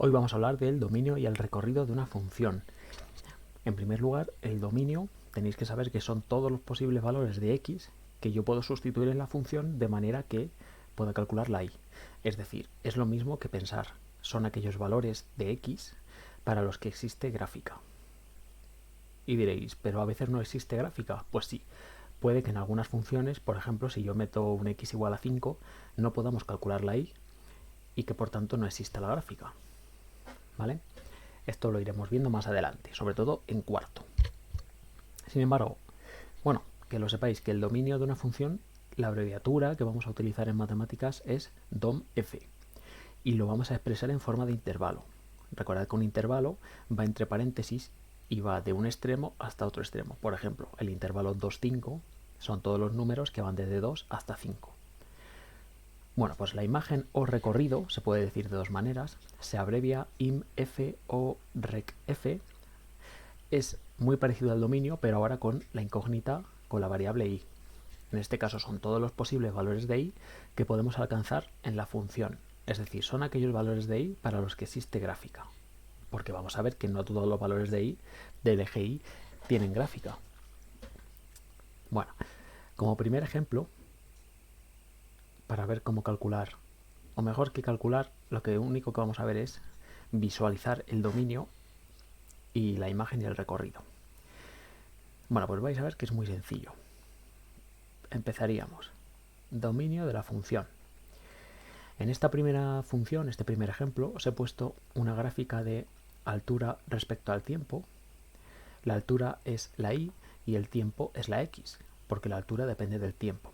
Hoy vamos a hablar del dominio y el recorrido de una función. En primer lugar, el dominio tenéis que saber que son todos los posibles valores de x que yo puedo sustituir en la función de manera que pueda calcular la y. Es decir, es lo mismo que pensar, son aquellos valores de x para los que existe gráfica. Y diréis, pero a veces no existe gráfica. Pues sí, puede que en algunas funciones, por ejemplo, si yo meto un x igual a 5, no podamos calcular la y que por tanto no exista la gráfica. ¿Vale? Esto lo iremos viendo más adelante, sobre todo en cuarto. Sin embargo, bueno, que lo sepáis que el dominio de una función, la abreviatura que vamos a utilizar en matemáticas es DOMF y lo vamos a expresar en forma de intervalo. Recordad que un intervalo va entre paréntesis y va de un extremo hasta otro extremo. Por ejemplo, el intervalo 2, 5 son todos los números que van desde 2 hasta 5. Bueno, pues la imagen o recorrido se puede decir de dos maneras. Se abrevia IMF o RECF. Es muy parecido al dominio, pero ahora con la incógnita, con la variable y. En este caso son todos los posibles valores de y que podemos alcanzar en la función. Es decir, son aquellos valores de y para los que existe gráfica. Porque vamos a ver que no todos los valores de y del eje y tienen gráfica. Bueno, como primer ejemplo, para ver cómo calcular, o mejor que calcular, lo único que vamos a ver es visualizar el dominio y la imagen y el recorrido. Bueno, pues vais a ver que es muy sencillo. Empezaríamos. Dominio de la función. En esta primera función, este primer ejemplo, os he puesto una gráfica de altura respecto al tiempo. La altura es la y el tiempo es la x, porque la altura depende del tiempo.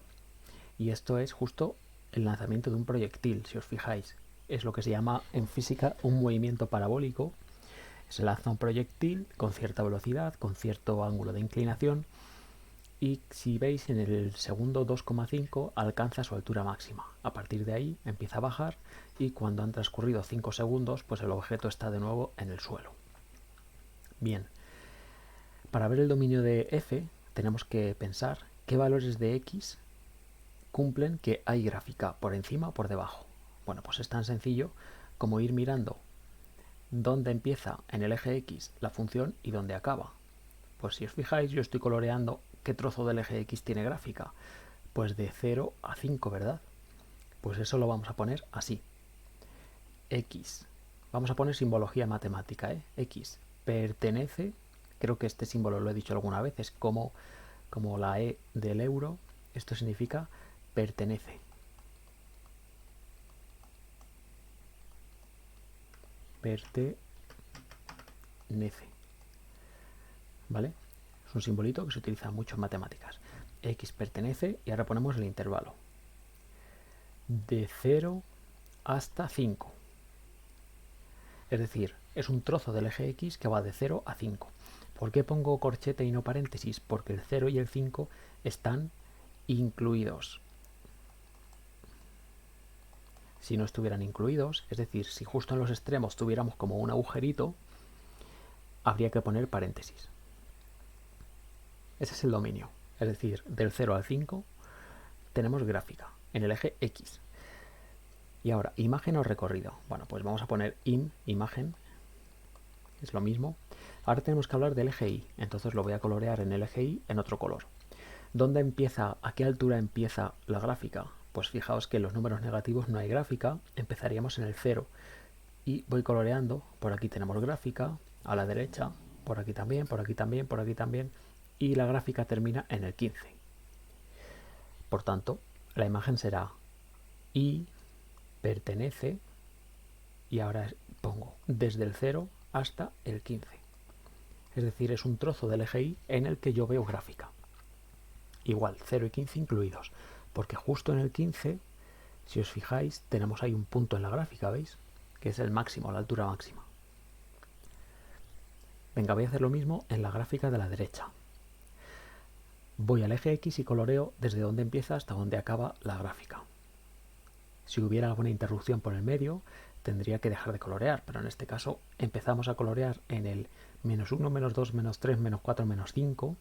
Y esto es justo el lanzamiento de un proyectil, si os fijáis. Es lo que se llama en física un movimiento parabólico. Se lanza un proyectil con cierta velocidad, con cierto ángulo de inclinación, y si veis en el segundo 2,5 alcanza su altura máxima. A partir de ahí empieza a bajar y cuando han transcurrido 5 segundos pues el objeto está de nuevo en el suelo. Bien, para ver el dominio de f tenemos que pensar qué valores de x cumplen que hay gráfica por encima o por debajo. Bueno, pues es tan sencillo como ir mirando dónde empieza en el eje x la función y dónde acaba. Pues si os fijáis, yo estoy coloreando qué trozo del eje x tiene gráfica. Pues de 0 a 5, ¿verdad? Pues eso lo vamos a poner así. X. Vamos a poner simbología matemática, ¿eh? X pertenece, creo que este símbolo lo he dicho alguna vez, es como la E del euro. Esto significa pertenece. Pertenece. ¿Vale? Es un simbolito que se utiliza mucho en matemáticas. X pertenece y ahora ponemos el intervalo. De 0 hasta 5. Es decir, es un trozo del eje X que va de 0 a 5. ¿Por qué pongo corchete y no paréntesis? Porque el 0 y el 5 están incluidos. Si no estuvieran incluidos, es decir, si justo en los extremos tuviéramos como un agujerito, habría que poner paréntesis. Ese es el dominio. Es decir, del 0 al 5 tenemos gráfica en el eje X. Y ahora, imagen o recorrido. Bueno, pues vamos a poner imagen. Es lo mismo. Ahora tenemos que hablar del eje Y. Entonces lo voy a colorear en el eje Y en otro color. ¿Dónde empieza, a qué altura empieza la gráfica? Pues fijaos que en los números negativos no hay gráfica. Empezaríamos en el 0. Y voy coloreando. Por aquí tenemos gráfica. A la derecha. Por aquí también, por aquí también, por aquí también. Y la gráfica termina en el 15. Por tanto, la imagen será Y pertenece, y ahora pongo desde el 0 hasta el 15. Es decir, es un trozo del eje Y en el que yo veo gráfica. Igual, 0 y 15 incluidos, porque justo en el 15, si os fijáis, tenemos ahí un punto en la gráfica, ¿veis? Que es el máximo, la altura máxima. Venga, voy a hacer lo mismo en la gráfica de la derecha. Voy al eje X y coloreo desde donde empieza hasta donde acaba la gráfica. Si hubiera alguna interrupción por el medio, tendría que dejar de colorear, pero en este caso empezamos a colorear en el -1, -2, -3, -4, -5.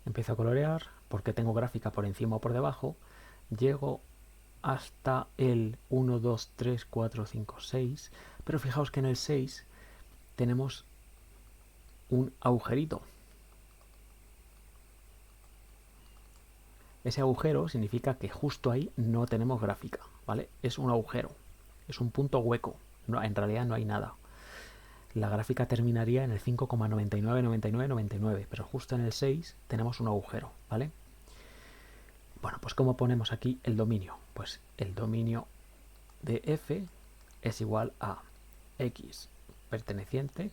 Empiezo a colorear porque tengo gráfica por encima o por debajo. Llego hasta el 1, 2, 3, 4, 5, 6, pero fijaos que en el 6 tenemos un agujerito. Ese agujero significa que justo ahí no tenemos gráfica, ¿vale? Es un agujero, es un punto hueco, no, en realidad no hay nada. La gráfica terminaría en el 5,999999, pero justo en el 6 tenemos un agujero, ¿vale? Bueno, pues ¿cómo ponemos aquí el dominio? Pues el dominio de f es igual a x perteneciente.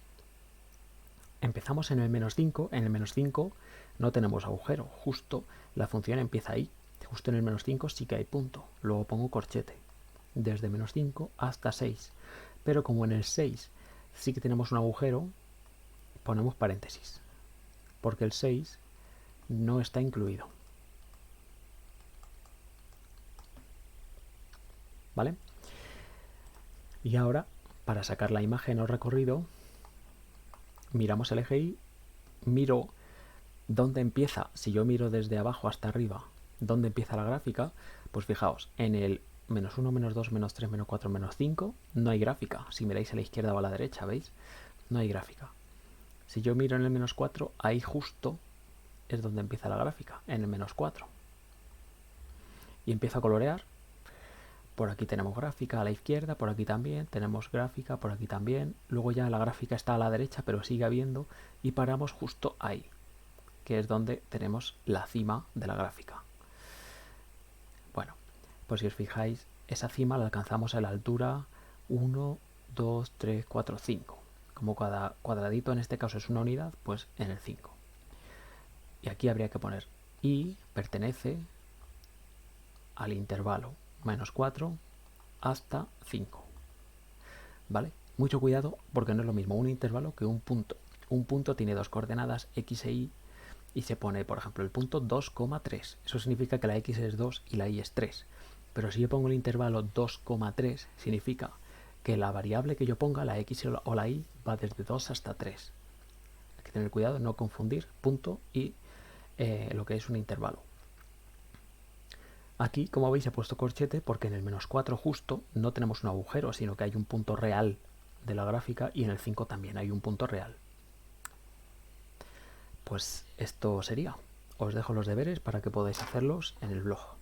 Empezamos en el -5, en el -5 no tenemos agujero, justo la función empieza ahí, justo en el -5 sí que hay punto, luego pongo corchete, desde -5 hasta 6, pero como en el 6 sí que tenemos un agujero, ponemos paréntesis, porque el 6 no está incluido. ¿Vale? Y ahora, para sacar la imagen o recorrido, miramos el eje Y, miro dónde empieza, si yo miro desde abajo hasta arriba, dónde empieza la gráfica, pues fijaos, en el -1, -2, -3, -4, -5 no hay gráfica. Si miráis a la izquierda o a la derecha, ¿veis? No hay gráfica. Si yo miro en el -4, ahí justo es donde empieza la gráfica, en el -4. Y empiezo a colorear. Por aquí tenemos gráfica a la izquierda, por aquí también, tenemos gráfica, por aquí también. Luego ya la gráfica está a la derecha, pero sigue habiendo, y paramos justo ahí, que es donde tenemos la cima de la gráfica. Bueno, pues si os fijáis, esa cima la alcanzamos a la altura 1, 2, 3, 4, 5. Como cada cuadradito en este caso es una unidad, pues en el 5. Y aquí habría que poner y pertenece al intervalo -4 hasta 5. ¿Vale? Mucho cuidado porque no es lo mismo un intervalo que un punto. Un punto tiene dos coordenadas x e y se pone, por ejemplo, el punto 2,3. Eso significa que la x es 2 y la y es 3. Pero si yo pongo el intervalo 2,3, significa que la variable que yo ponga, la x o la y, va desde 2 hasta 3. Hay que tener cuidado, no confundir punto y lo que es un intervalo. Aquí, como veis, he puesto corchete porque en el -4 justo no tenemos un agujero, sino que hay un punto real de la gráfica y en el 5 también hay un punto real. Pues esto sería. Os dejo los deberes para que podáis hacerlos en el blog.